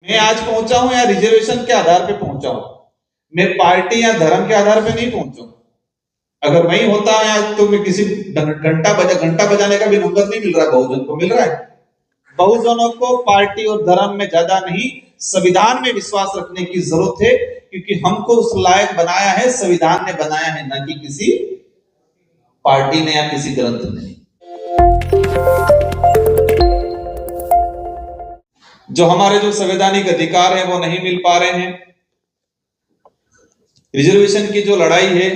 मैं आज पहुंचा हूं या रिजर्वेशन के आधार पे पहुंचा हूं, मैं पार्टी या धर्म के आधार पे नहीं पहुंचा हूं। अगर वही होता है तो मैं किसी घंटा बजाने का भी नंबर नहीं मिल रहा, बहुजन को मिल रहा है। बहुजनों को पार्टी और धर्म में ज्यादा नहीं, संविधान में विश्वास रखने की जरूरत है, क्योंकि हमको उस लायक बनाया है संविधान ने बनाया है, न कि किसी पार्टी ने या किसी ग्रंथ ने। जो हमारे जो संवैधानिक अधिकार है वो नहीं मिल पा रहे हैं। रिजर्वेशन की जो लड़ाई है,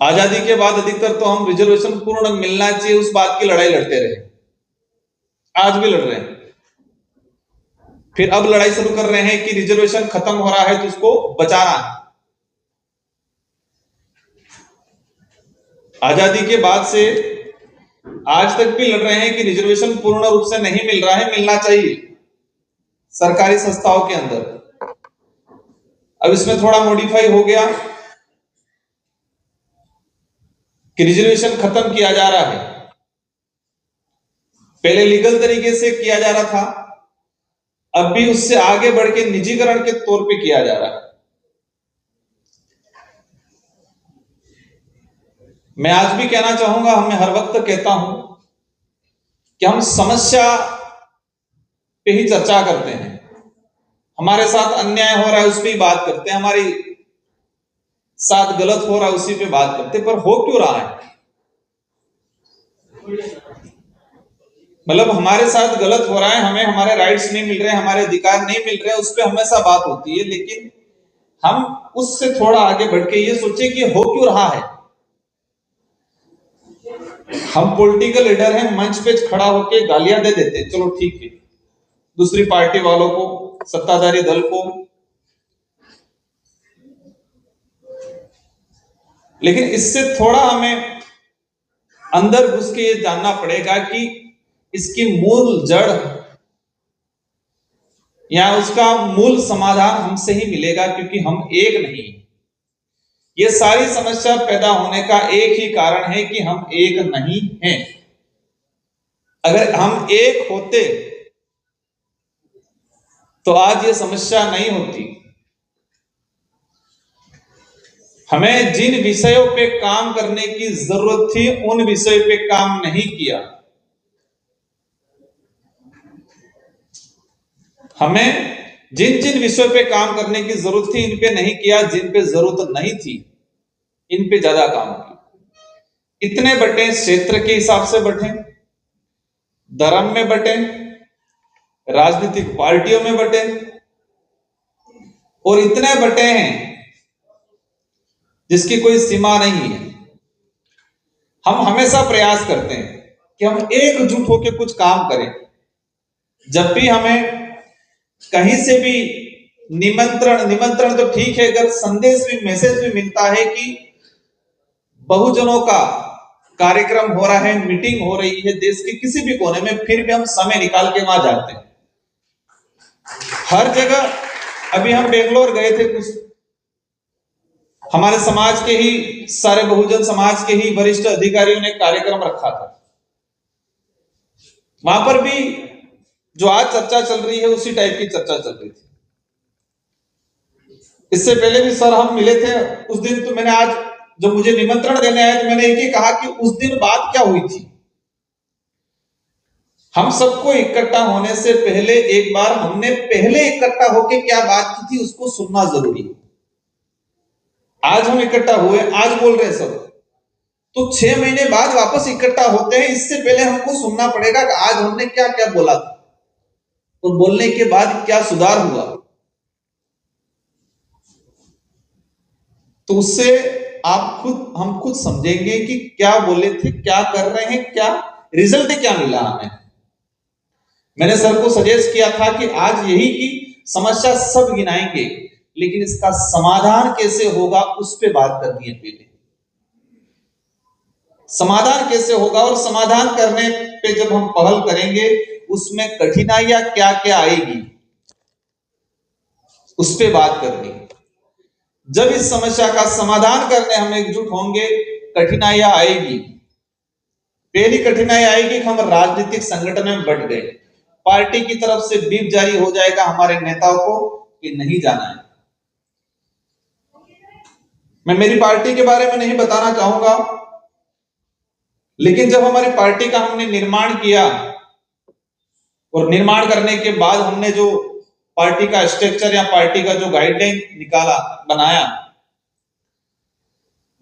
आजादी के बाद अधिकतर तो हम रिजर्वेशन पूर्ण मिलना चाहिए उस बात की लड़ाई लड़ते रहे, आज भी लड़ रहे हैं। फिर अब लड़ाई शुरू कर रहे हैं कि रिजर्वेशन खत्म हो रहा है तो उसको बचाना। आजादी के बाद से आज तक भी लड़ रहे हैं कि रिजर्वेशन पूर्ण रूप से नहीं मिल रहा है, मिलना चाहिए सरकारी संस्थाओं के अंदर। अब इसमें थोड़ा मॉडिफाई हो गया कि रिजर्वेशन खत्म किया जा रहा है। पहले लीगल तरीके से किया जा रहा था, अब भी उससे आगे बढ़ के निजीकरण के तौर पे किया जा रहा है। मैं आज भी कहना चाहूंगा, मैं हर वक्त कहता हूं कि हम समस्या पे ही चर्चा करते हैं, हमारे साथ अन्याय हो रहा है उस पर ही बात करते हैं, हमारी साथ गलत हो रहा है उसी पे बात करते हैं, पर हो क्यों रहा है? मतलब हमारे साथ गलत हो रहा है, हमें हमारे राइट्स नहीं मिल रहे, हमारे अधिकार नहीं मिल रहे, उस पर हमेशा बात होती है, लेकिन हम उससे थोड़ा आगे बढ़ के ये सोचे कि हो क्यों रहा है। हम पॉलिटिकल लीडर हैं, मंच पे खड़ा होकर गालियां दे देते, चलो ठीक है, दूसरी पार्टी वालों को, सत्ताधारी दल को, लेकिन इससे थोड़ा हमें अंदर घुस के ये जानना पड़ेगा कि इसकी मूल जड़ या उसका मूल समाधान हमसे ही मिलेगा, क्योंकि हम एक नहीं। ये सारी समस्या पैदा होने का एक ही कारण है कि हम एक नहीं हैं। अगर हम एक होते तो आज ये समस्या नहीं होती। हमें जिन विषयों पे काम करने की जरूरत थी उन विषयों पे काम नहीं किया, हमें जिन जिन विषयों पे काम करने की जरूरत थी इन पे नहीं किया, जिन पे जरूरत नहीं थी इन पे ज्यादा काम किया। इतने बटे क्षेत्र के हिसाब से बटे, धर्म में बटे, राजनीतिक पार्टियों में बटे, और इतने बटे हैं जिसकी कोई सीमा नहीं है। हम हमेशा प्रयास करते हैं कि हम एकजुट होकर कुछ काम करें। जब भी हमें कहीं से भी निमंत्रण तो ठीक है, अगर संदेश भी, मैसेज भी मिलता है कि बहुजनों का कार्यक्रम हो रहा है, मीटिंग हो रही है देश के किसी भी कोने में, फिर भी हम समय निकाल के वहां जाते हैं। हर जगह, अभी हम बेंगलोर गए थे, कुछ हमारे समाज के ही, सारे बहुजन समाज के ही वरिष्ठ अधिकारियों ने कार्यक्रम रखा था। वहां पर भी जो आज चर्चा चल रही है उसी टाइप की चर्चा चल रही थी। इससे पहले भी सर हम मिले थे उस दिन, तो मैंने आज जब मुझे निमंत्रण देने आए तो मैंने एक ही कहा कि उस दिन बात क्या हुई थी। हम सबको इकट्ठा होने से पहले एक बार हमने पहले इकट्ठा होकर क्या बात की थी उसको सुनना जरूरी है। आज हम इकट्ठा हुए, आज बोल रहे हैं सब, तो 6 महीने बाद वापस इकट्ठा होते हैं, इससे पहले हमको सुनना पड़ेगा कि आज हमने क्या क्या बोला था और बोलने के बाद क्या सुधार हुआ। तो उससे हम खुद समझेंगे कि क्या बोले थे, क्या कर रहे हैं, क्या रिजल्ट क्या मिला हमें। मैंने सर को सजेस्ट किया था कि आज यही की समस्या सब गिनाएंगे, लेकिन इसका समाधान कैसे होगा उस पे बात करनी है। पहले समाधान कैसे होगा, और समाधान करने पे जब हम पहल करेंगे उसमें कठिनाइयां क्या क्या आएगी उस पे बात करनी। जब इस समस्या का समाधान करने हम एकजुट होंगे, कठिनाइयां आएगी। पहली कठिनाई आएगी कि हम राजनीतिक संगठन में बट गए। पार्टी की तरफ से व्हिप जारी हो जाएगा हमारे नेताओं को कि नहीं जाना है। मैं मेरी पार्टी के बारे में नहीं बताना चाहूंगा, लेकिन जब हमारी पार्टी का हमने निर्माण किया और निर्माण करने के बाद हमने जो पार्टी का स्ट्रक्चर या पार्टी का जो गाइडलाइन निकाला बनाया,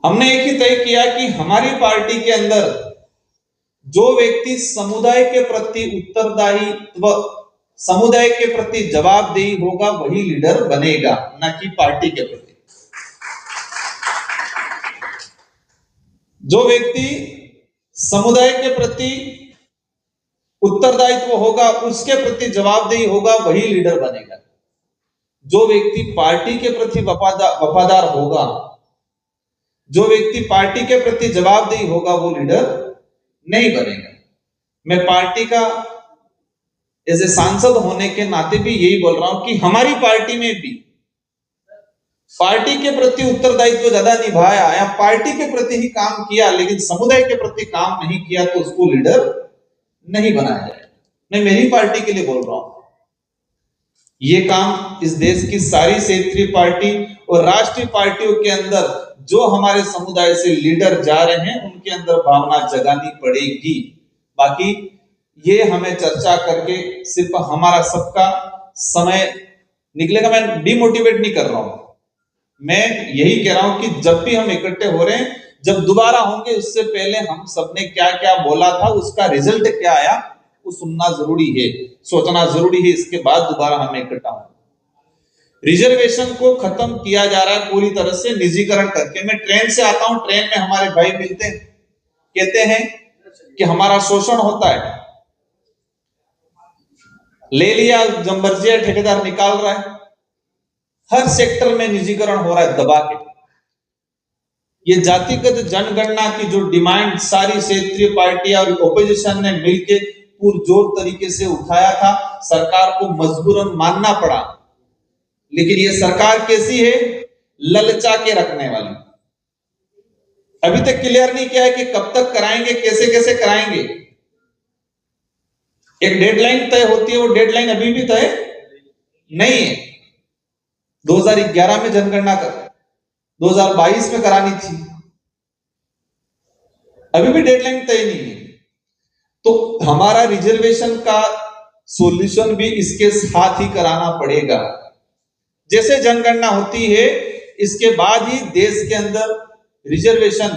हमने एक ही तय किया कि हमारी पार्टी के अंदर जो व्यक्ति समुदाय के प्रति उत्तरदायित्व, समुदाय के प्रति जवाबदेही होगा वही लीडर बनेगा, न कि पार्टी के प्रति। जो व्यक्ति समुदाय के प्रति उत्तरदायित्व होगा, उसके प्रति जवाबदेही होगा, वही लीडर बनेगा। जो व्यक्ति पार्टी के प्रति वफादार होगा, जो व्यक्ति पार्टी के प्रति जवाबदेही होगा, वो लीडर नहीं बनेगा। मैं पार्टी का एज ए सांसद होने के नाते भी यही बोल रहा हूं कि हमारी पार्टी में भी पार्टी के प्रति उत्तरदायित्व ज्यादा निभाया या पार्टी के प्रति ही काम किया, लेकिन समुदाय के प्रति काम नहीं किया, तो उसको लीडर नहीं बनाया जाए। मैं मेरी पार्टी के लिए बोल रहा हूं। ये काम इस देश की सारी क्षेत्रीय पार्टी और राष्ट्रीय पार्टियों के अंदर जो हमारे समुदाय से लीडर जा रहे हैं, उनके अंदर भावना जगानी पड़ेगी। बाकी ये हमें चर्चा करके सिर्फ हमारा सबका समय निकलेगा, मैं डिमोटिवेट नहीं कर रहा हूं। मैं यही कह रहा हूं कि जब भी हम इकट्ठे हो रहे हैं, जब दोबारा होंगे उससे पहले हम सबने क्या क्या बोला था, उसका रिजल्ट क्या आया, वो सुनना जरूरी है, सोचना जरूरी है। इसके बाद दोबारा हमें इकट्ठा होंगे। रिजर्वेशन को खत्म किया जा रहा है पूरी तरह से निजीकरण करके। मैं ट्रेन से आता हूं, ट्रेन में हमारे भाई मिलते हैं, कहते हैं कि हमारा शोषण होता है, ले लिया जमबर्जिया ठेकेदार निकाल रहा है, हर सेक्टर में निजीकरण हो रहा है दबा के। ये जातिगत जनगणना की जो डिमांड सारी क्षेत्रीय पार्टियां और ओपोजिशन ने मिलकर पुरजोर तरीके से उठाया था, सरकार को मजबूरन मानना पड़ा। लेकिन ये सरकार कैसी है? ललचा के रखने वाली। अभी तक क्लियर नहीं किया है कि कब तक कराएंगे, कैसे कैसे कराएंगे। एक डेडलाइन तय होती है, वो डेडलाइन अभी भी तय नहीं है। 2011 में जनगणना कर 2022 में करानी थी, अभी भी डेडलाइन तय नहीं है। तो हमारा रिजर्वेशन का सॉल्यूशन भी इसके साथ ही कराना पड़ेगा। जैसे जनगणना होती है, इसके बाद ही देश के अंदर रिजर्वेशन,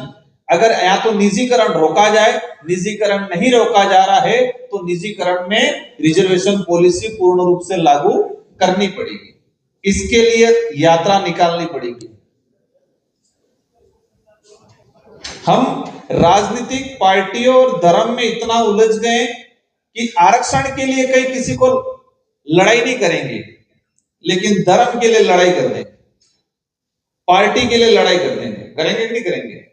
अगर या तो निजीकरण रोका जाए, निजीकरण नहीं रोका जा रहा है तो निजीकरण में रिजर्वेशन पॉलिसी पूर्ण रूप से लागू करनी पड़ेगी। इसके लिए यात्रा निकालनी पड़ेगी। हम राजनीतिक पार्टियों और धर्म में इतना उलझ गए कि आरक्षण के लिए कहीं किसी को लड़ाई नहीं करेंगे, लेकिन धर्म के लिए लड़ाई कर देंगे, पार्टी के लिए लड़ाई कर देंगे। करेंगे कि नहीं करेंगे?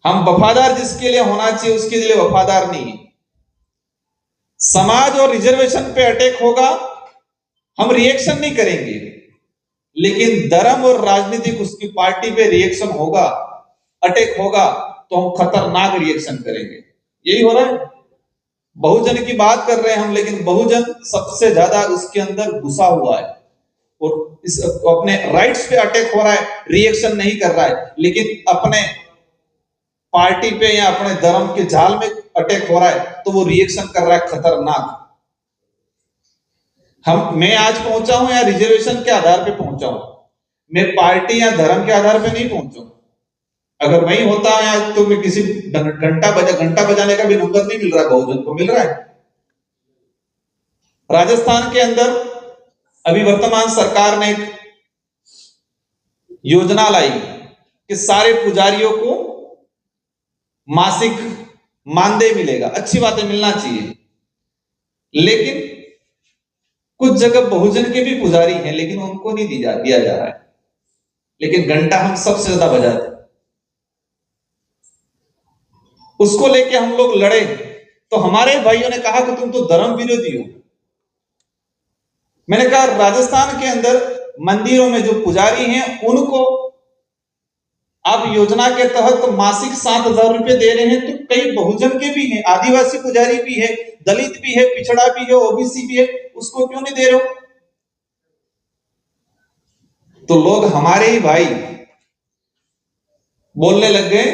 हम वफादार जिसके लिए होना चाहिए उसके लिए वफादार नहीं है। समाज और रिजर्वेशन पे अटैक होगा, हम रिएक्शन नहीं करेंगे, लेकिन धर्म और राजनीतिक उसकी पार्टी पे रिएक्शन होगा, अटैक होगा, तो हम खतरनाक रिएक्शन करेंगे। यही हो रहा है। बहुजन की बात कर रहे हैं हम, लेकिन बहुजन सबसे ज्यादा उसके अंदर घुसा हुआ है और इस अपने राइट्स पे अटैक हो रहा है, रिएक्शन नहीं कर रहा है, लेकिन अपने पार्टी पे या अपने धर्म के जाल में अटैक हो रहा है तो वो रिएक्शन कर रहा है खतरनाक। मैं आज पहुंचा हूं या रिजर्वेशन के आधार पे पहुंचा हूं, मैं पार्टी या धर्म के आधार पे नहीं पहुंचा हूं। अगर वही होता है तो मैं किसी घंटा बजाने का भी नंबर नहीं मिल रहा, बहुजन को मिल रहा है। राजस्थान के अंदर अभी वर्तमान सरकार ने एक योजना लाई कि सारे पुजारियों को मासिक मानदेय मिलेगा। अच्छी बात है, मिलना चाहिए, लेकिन कुछ जगह बहुजन के भी पुजारी हैं, लेकिन उनको नहीं दिया जा रहा है। लेकिन घंटा हम सबसे ज्यादा बजाते, उसको लेके हम लोग लड़े तो हमारे भाइयों ने कहा कि तुम तो धर्म विरोधी हो। मैंने कहा राजस्थान के अंदर मंदिरों में जो पुजारी हैं उनको आप योजना के तहत मासिक 7,000 रुपए दे रहे हैं, तो कई बहुजन के भी हैं, आदिवासी पुजारी भी है, दलित भी है, पिछड़ा भी है, ओबीसी भी है, उसको क्यों नहीं दे रहे हो? तो लोग हमारे ही भाई बोलने लग गए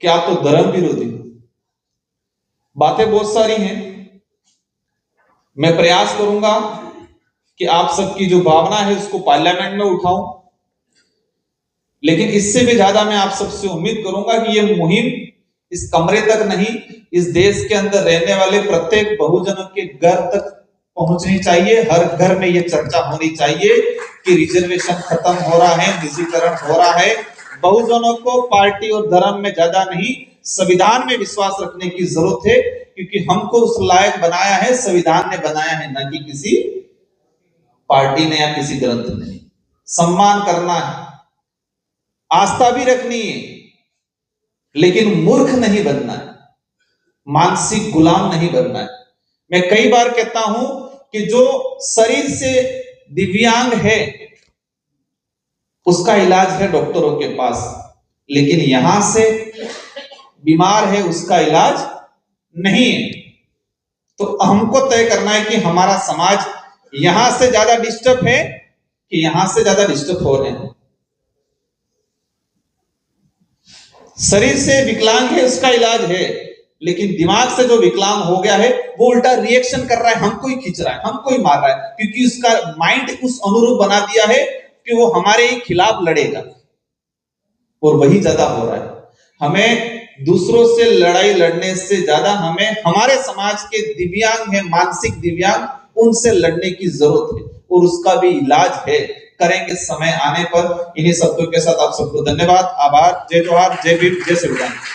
कि आप तो धर्म विरोधी। बातें बहुत सारी हैं, मैं प्रयास करूंगा कि आप सबकी जो भावना है उसको पार्लियामेंट में उठाऊं, लेकिन इससे भी ज्यादा मैं आप सबसे उम्मीद करूंगा कि ये मुहिम इस कमरे तक नहीं, इस देश के अंदर रहने वाले प्रत्येक बहुजनों के घर तक पहुंचनी चाहिए। हर घर में ये चर्चा होनी चाहिए कि रिजर्वेशन खत्म हो रहा है, निजीकरण हो रहा है। बहुजनों को पार्टी और धर्म में ज्यादा नहीं, संविधान में विश्वास रखने की जरूरत है, क्योंकि हमको उस लायक बनाया है संविधान ने बनाया है, न कि किसी पार्टी ने या किसी ग्रंथ ने। सम्मान करना है, आस्था भी रखनी है, लेकिन मूर्ख नहीं बनना है, मानसिक गुलाम नहीं बनना है। मैं कई बार कहता हूं कि जो शरीर से दिव्यांग है उसका इलाज है डॉक्टरों के पास, लेकिन यहां से बीमार है उसका इलाज नहीं है। तो हमको तय करना है कि हमारा समाज यहां से ज्यादा डिस्टर्ब है कि यहां से ज्यादा डिस्टर्ब हो रहे हैं। शरीर से विकलांग है उसका इलाज है, लेकिन दिमाग से जो विकलांग हो गया है वो उल्टा रिएक्शन कर रहा है, हमको ही खींच रहा है, हमको ही मार रहा है, क्योंकि उसका माइंड उस अनुरूप बना दिया है कि वो हमारे ही खिलाफ लड़ेगा, और वही ज्यादा हो रहा है। हमें दूसरों से लड़ाई लड़ने से ज्यादा हमें हमारे समाज के दिव्यांग है, मानसिक दिव्यांग, उनसे लड़ने की जरूरत है, और उसका भी इलाज है, करेंगे समय आने पर। इन्हीं शब्दों के साथ आप सबको धन्यवाद, आभार, जय जोहार, जय भीम, जय संविधान।